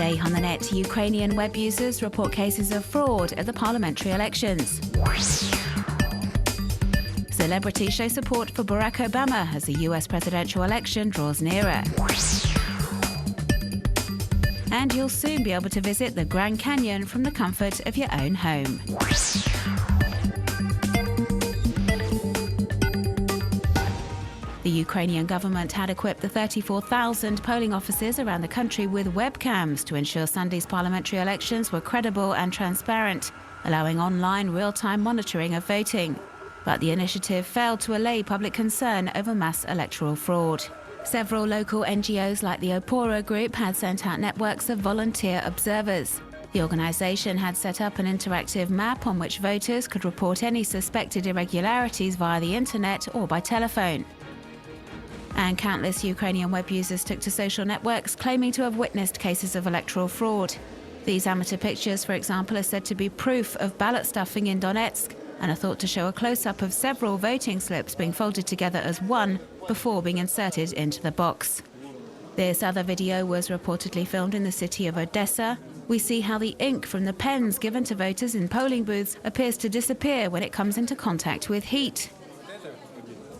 Today on the net, Ukrainian web users report cases of fraud at the parliamentary elections. Celebrities show support for Barack Obama as the US presidential election draws nearer. And you'll soon be able to visit the Grand Canyon from the comfort of your own home. The Ukrainian government had equipped the 34,000 polling offices around the country with webcams to ensure Sunday's parliamentary elections were credible and transparent, allowing online real-time monitoring of voting. But the initiative failed to allay public concern over mass electoral fraud. Several local NGOs like the Opora Group had sent out networks of volunteer observers. The organisation had set up an interactive map on which voters could report any suspected irregularities via the internet or by telephone. And countless Ukrainian web users took to social networks claiming to have witnessed cases of electoral fraud. These amateur pictures, for example, are said to be proof of ballot stuffing in Donetsk and are thought to show a close-up of several voting slips being folded together as one before being inserted into the box. This other video was reportedly filmed in the city of Odessa. We see how the ink from the pens given to voters in polling booths appears to disappear when it comes into contact with heat.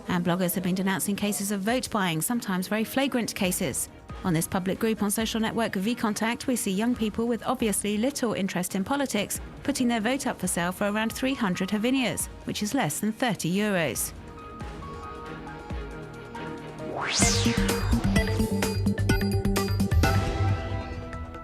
And bloggers have been denouncing cases of vote buying, sometimes very flagrant cases. On this public group on social network VKontakte, we see young people with obviously little interest in politics putting their vote up for sale for around 300 hryvnias, which is less than 30 euros.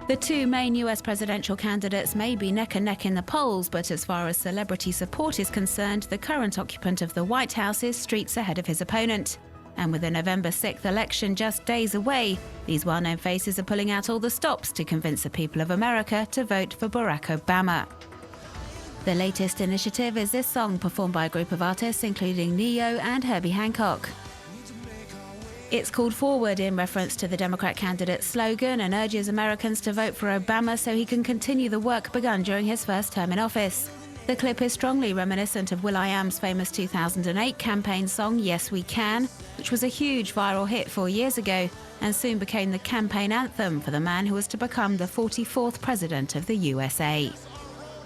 The two main US presidential candidates may be neck and neck in the polls, but as far as celebrity support is concerned, the current occupant of the White House is streets ahead of his opponent. And with the November 6th election just days away, these well-known faces are pulling out all the stops to convince the people of America to vote for Barack Obama. The latest initiative is this song performed by a group of artists including Neo and Herbie Hancock. It's called Forward in reference to the Democrat candidate's slogan and urges Americans to vote for Obama so he can continue the work begun during his first term in office. The clip is strongly reminiscent of will.i.am's famous 2008 campaign song Yes We Can, which was a huge viral hit 4 years ago and soon became the campaign anthem for the man who was to become the 44th president of the USA.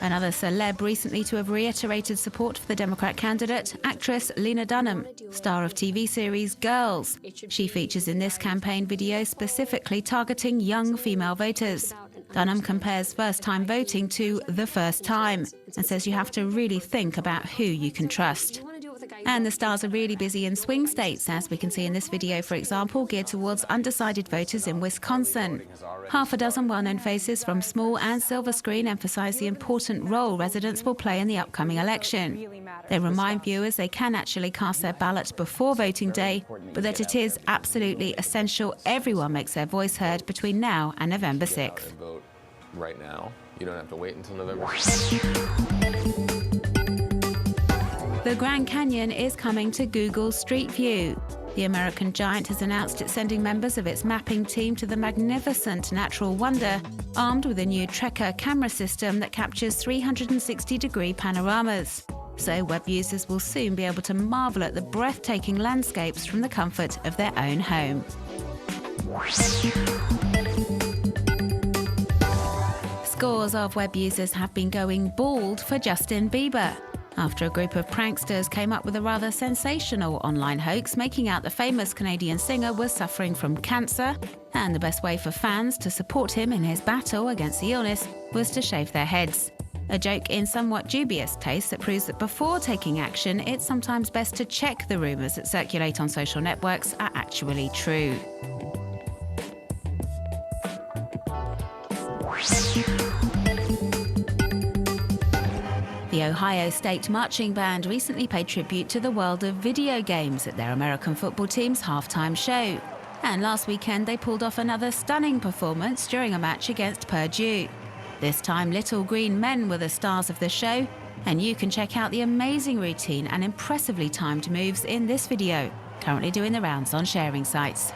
Another celeb recently to have reiterated support for the Democrat candidate, actress Lena Dunham, star of TV series Girls. She features in this campaign video specifically targeting young female voters. Dunham compares first-time voting to the first time and says you have to really think about who you can trust. And the stars are really busy in swing states, as we can see in this video, for example, geared towards undecided voters in Wisconsin. Half a dozen well-known faces from small and silver screen emphasize the important role residents will play in the upcoming election. They remind viewers they can actually cast their ballot before voting day, but that it is absolutely essential everyone makes their voice heard between now and November 6th. Right now, you don't have to wait until November 6th. The Grand Canyon is coming to Google Street View. The American giant has announced it's sending members of its mapping team to the magnificent natural wonder, armed with a new Trekker camera system that captures 360-degree panoramas. So web users will soon be able to marvel at the breathtaking landscapes from the comfort of their own home. Scores of web users have been going bald for Justin Bieber, after a group of pranksters came up with a rather sensational online hoax making out the famous Canadian singer was suffering from cancer, and the best way for fans to support him in his battle against the illness was to shave their heads. A joke in somewhat dubious taste that proves that before taking action, it's sometimes best to check the rumours that circulate on social networks are actually true. The Ohio State Marching Band recently paid tribute to the world of video games at their American football team's halftime show. And last weekend they pulled off another stunning performance during a match against Purdue. This time Little Green Men were the stars of the show, and you can check out the amazing routine and impressively timed moves in this video, currently doing the rounds on sharing sites.